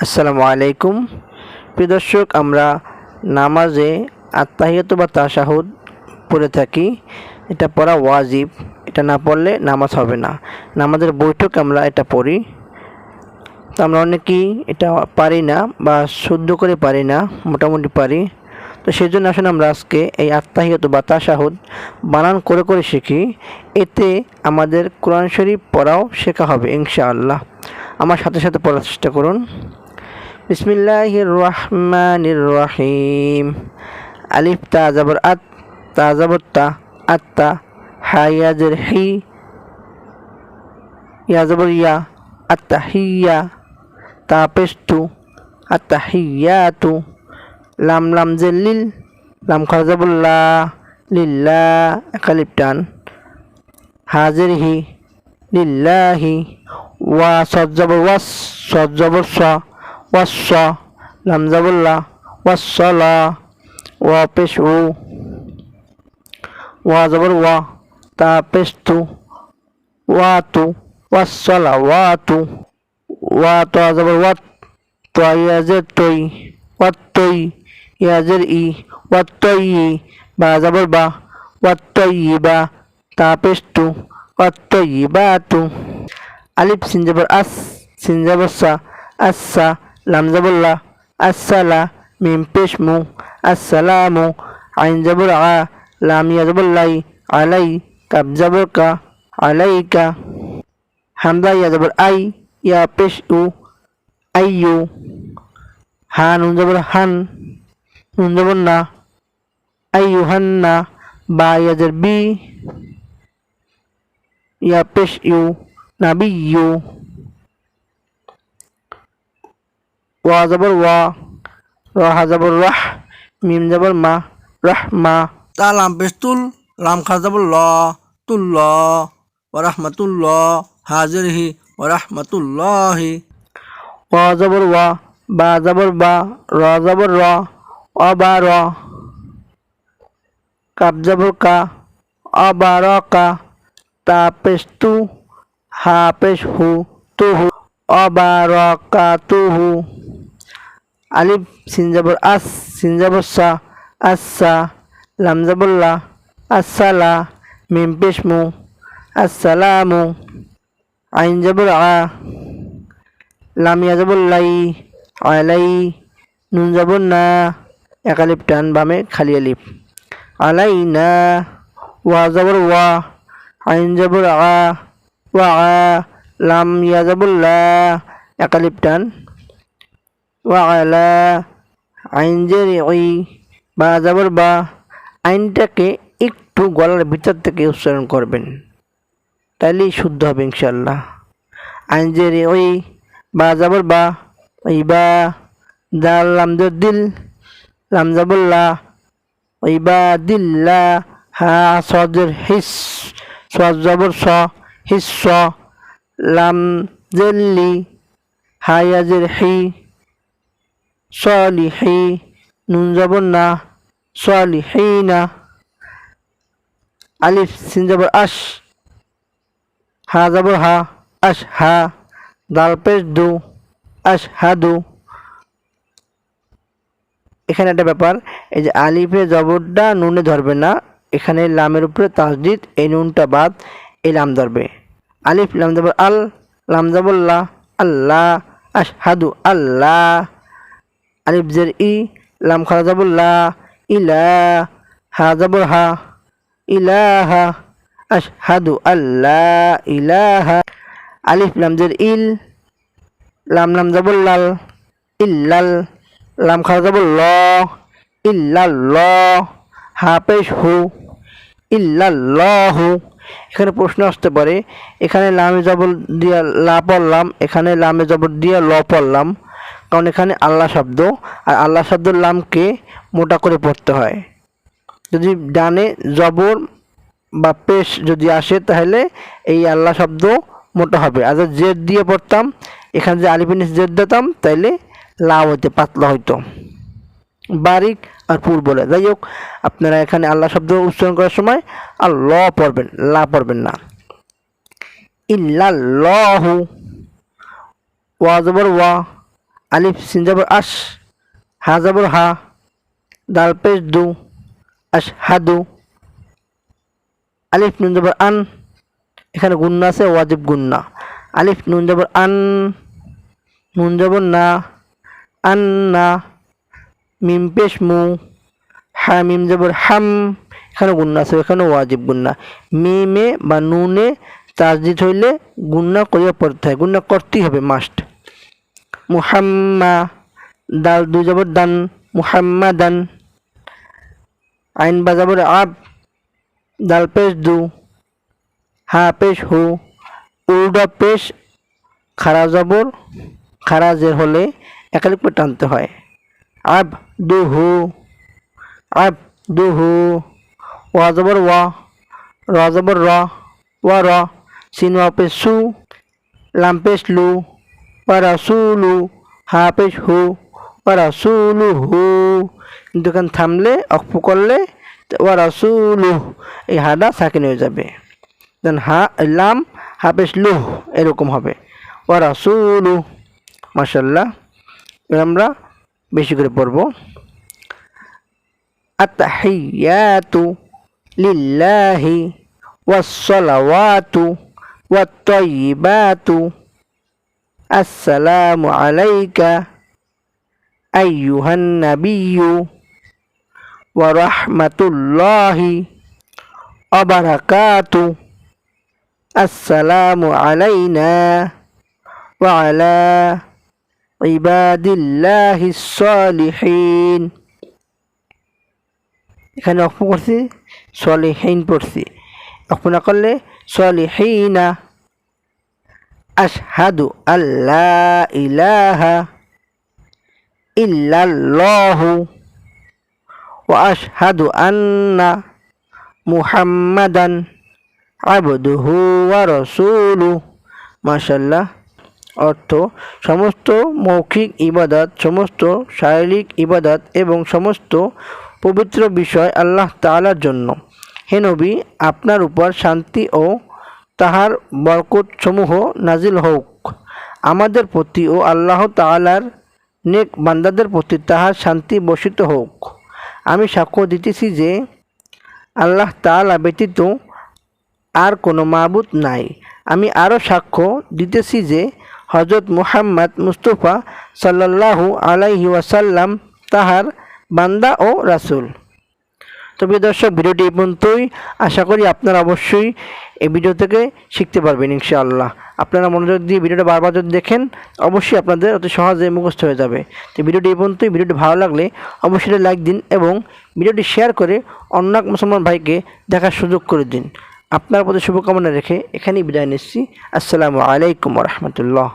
আসসালামু আলাইকুম। প্রিয় দর্শক, আমরা নামাজে আত্তাহিয়াতু বা তাশাহুদ পড়ে থাকি। এটা পড়া ওয়াজিব। এটা না পড়লে নামাজ হবে না। নামাজের বৈঠকে আমরা এটা পড়ি। তো আমরা অনেকেই এটা পারি না বা শুদ্ধ করে পারি না, মোটামুটি পারি। তো সেই জন্য আসলে আমরা আজকে এই আত্তাহিয়াতু বা তাশাহুদ বানান করে করে শিখি। এতে আমাদের কোরআন শরীফ পড়াও শেখা হবে ইনশাআল্লাহ। আমার সাথে সাথে পড়ার চেষ্টা করুন। বিসমিল্লাহির রহমানির রহিম। আলিফ তা জবর আত, তা জবর তা, আত্তা, হা ইয়া জের হি, ইয়া জবর ইয়া, আত্তাহিয়া, তা পেশ তু, আত্তাহিয়াতু, লাম লাম জের লিল, লাম খা জবর লা, লিল্লা, এক আলিফ টান, হা জের হি, লিল্লাহি, ওয়া সদ জবর ওয়াস, সদ জবর স, ওয়াস, লাম জবর লা, ওয়াসলা, ওয়া পেশ উ, ওয়া জবর ওয়া, তা পেশ তু, ওয়াতু, ওয়াসলা ওয়াতু, ওয়া তা জবর ওয়াত, তা ইয়া জের তৈ, ওয়াত্তৈ, ইয়া জের ই, ওয়াত্তই, বা জবর বা, ওয়াত্তইবা, তা পেশ তু, ওয়াত্তইবাতু। আলিফ সিন জবর আস, সিন জবর সা, আচ্ছা, লাম জবর লা, আসসালা, মিম পেশ মু, আসসালামু, আইন জবর আ, লাম ইয়া জবর লাই, আলাই, কাব জবর কা, আলাইকা, হামজা ইয়া জবর আই, ইয়া পেশ উ, আইয়ু, হা নুন জবর হান, নুন জবর না, আইয়ুহান্না, বা ইয়া জের বি, ইয়া পেশ ইউ, নাবিয়্যু, ওয়া জবর ওয়া, রা জবর রাহ, মিম জবর মা, রাহমা, তা লাম পেশ তুল, লাম খা জবর ল, তুল্লাহ, ওয়া রাহমাতুল্লাহ, হাজির হি, ওয়া রাহমাতুল্লাহি, ওয়া জবর ওয়া, বা জবর বা, রা জবর রা, অবার, কাব জবর কা, অবারকা, তা পেশ তু, হা পেশ হু, তুহু, অবারকাতুহু। আলিফ সিন জবর আস, সিন জবর সা, আচ্ছা, লাম জবর লা, আসসালা, মিম পেশ মু, আসসালামু, আইন জবর আ, লাম ইয়া জবর লাই, আলাই, নুন জবর না, এক আলিফ টান, বামে খালি আলিফ, আলাইনা, ওয়া জবর ওয়া, আইন জবর আ, ওয়া আ, লাম ইয়া জবর লা, এক আলিফ টান, ওয়া আলা, আইন জের ই, বা জবর বা, আইনটাকে একটু গলার ভিতর থেকে উচ্চারণ করবেন, তাইলেই শুদ্ধ হবে ইনশাল্লাহ। আইন জের ওই, বা জবর বা, ইবা, দাল লাম জের দিল, লাম জবর লা, ইবা দিল্লা, হা সজের হিস, সজ জবর স, হিস, লাম জেল্লি, হা ইয়াজের হি, সলিহি, নুন জবর না, সলিহিনা। আলিফ সিন জবর আশ, হা জবর হা, আশ হা, দাল পেশ দু, আশ হাদু। এখানে একটা ব্যাপার, এই যে আলিফে জবরটা নুনে ধরবে না, এখানে লামের উপরে তাসদিদ, এই নুনটা বাদ, এই লাম ধরবে। আলিফ লাম জবর আল, লাম জবর লা, আল্লাহ, আশহাদু আল্লাহ, আলিফ জের ই, লাম খা জবর লা, ইলা, হা জবর হা, ইলাহা, আশহাদু আল্লাহ ইলাহা। আলিফ লাম জের ইল, লাম লাম জবর লাল, ইল্লাল, লাম খা জবর ল, ইল্লাল্লাহ, হা পেশ হু, ইল্লাল্লাহু। এখানে প্রশ্ন আসতে পারে, এখানে লামে জবর দিয়া লা পড়লাম, এখানে লামে জবর দিয়া ল পড়লাম, কারণ এখানে আল্লাহ শব্দ, আর আল্লাহ শব্দের লামকে মোটা করে পড়তে হয়। যদি ডানে জবর বা পেশ যদি আসে তাহলে এই আল্লাহ শব্দ মোটা হবে, আর জেদ দিয়ে পড়তাম, এখানে যে আলিফ নিচে জেদ দিতাম তাইলে লা হইতে পাতলা হইতো, বারিক আর পুর বলে। যাই হোক, আপনারা এখানে আল্লাহ শব্দ উচ্চারণ করার সময় আল্লাহ পড়বেন, লা পড়বেন না। ইল্লাল্লাহু, ওয়া জবর ওয়া, আলিফ সিন জবর আশ, হা জবর হা, দাল পেশ দু, আশহাদু। আলিফ নুন জবর আন, এখানে গুন্না আছে, ওয়াজিব গুন্না। আলিফ নুন জবর আন, নুন জবর না, আন্না। মিম পেশ মু, হা মিম জবর হাম, এখানে গুন্না আছে, এখানে ওয়াজিব গুন্না। মিমে বা নুনে তাসদিদ হইলে গুন্না করিয়া পড়তে হয়, গুন্না করতেই হবে মাস্ট। মুহাম্মা, দাল দুই জবর দান, মুহাম্মাদান। আইন বা জবর আব, দাল পেশ দু, হা পেশ হু, উল্টা পেশ খারা জবর খারা জের হলে একালিক পর টানতে হয়। আব দুহু, আব দুহু। ওয়া জবর ওয়া, র জবর র, ওয়া র। সিন ওয়া পেশ সু, লাম পেশ লু, ওয়া রাসূলু, হা পেশ হু, ওয়া রাসূলুহু। কিন্তু এখানে থামলে অক্ফ করলে ওয়া রাসূলু, এই হাটা সাকিন হয়ে যাবে। দেন হা লাম হা পেশ লু, এরকম হবে ওয়া রাসূলু। মাশাআল্লাহ, আমরা বেশি করে পড়ব। আত-তাহিয়াতু লিল্লাহি ওয়াস-সালাওয়াতু ওয়াত-তাইয়্যিবাতু আসসালামু আলাইকা আইয়ুহান নাবিয়্যু ওয়া রাহমাতুল্লাহি ওয়া বারাকাতু। আসসালামু আলাইনা ওয়া আলা ইবাদিল্লাহিস সালিহিন। এখানে অক্ফ করছি, সলিহিন পড়ছি, অক্ফ না করলে সলিহিনা। আশহাদু আল্লা ইলাহা ইল্লাল্লাহু ওয়া আশহাদু আন্না মুহাম্মাদান আবদুহু ওয়া রাসূলুহু। মাশাআল্লাহ, অর্থ সমস্ত মৌখিক ইবাদত, সমস্ত শারীরিক ইবাদত এবং সমস্ত পবিত্র বিষয় আল্লাহ তাআলার জন্য। হে নবী, আপনার উপর শান্তি ও তাহার বরকত সমূহ নাজিল হোক। আমাদের প্রতি ও আল্লাহ তাআলার নেক বান্দাদের প্রতি তাহার শান্তি বর্ষিত হোক। আমি সাক্ষ্য দিতেছি যে আল্লাহ তাআলা ব্যতীত আর কোনো মাবুদ নাই। আমি আরও সাক্ষ্য দিতেছি যে হযরত মুহাম্মদ মুস্তাফা সাল্লাল্লাহু আলাইহি ওয়াসাল্লাম তাহার বান্দা ও রাসূল। তো প্রিয় দর্শক, ভিডিওটি এই পর্যন্তই। আশা করি আপনারা অবশ্যই এই ভিডিও থেকে শিখতে পারবেন ইনশাআল্লাহ। আপনারা মনোযোগ দিয়ে ভিডিওটা বারবার যদি দেখেন, অবশ্যই আপনাদের অতি সহজে মুখস্থ হয়ে যাবে। তো ভিডিওটি এই পর্যন্তই। ভিডিওটি ভালো লাগলে অবশ্যই লাইক দিন এবং ভিডিওটি শেয়ার করে অন্য এক মুসলমান ভাইকে দেখার সুযোগ করে দিন। আপনার প্রতি শুভকামনা রেখে এখানেই বিদায় নিচ্ছি। আসসালামু আলাইকুম ওয়া রাহমাতুল্লাহ।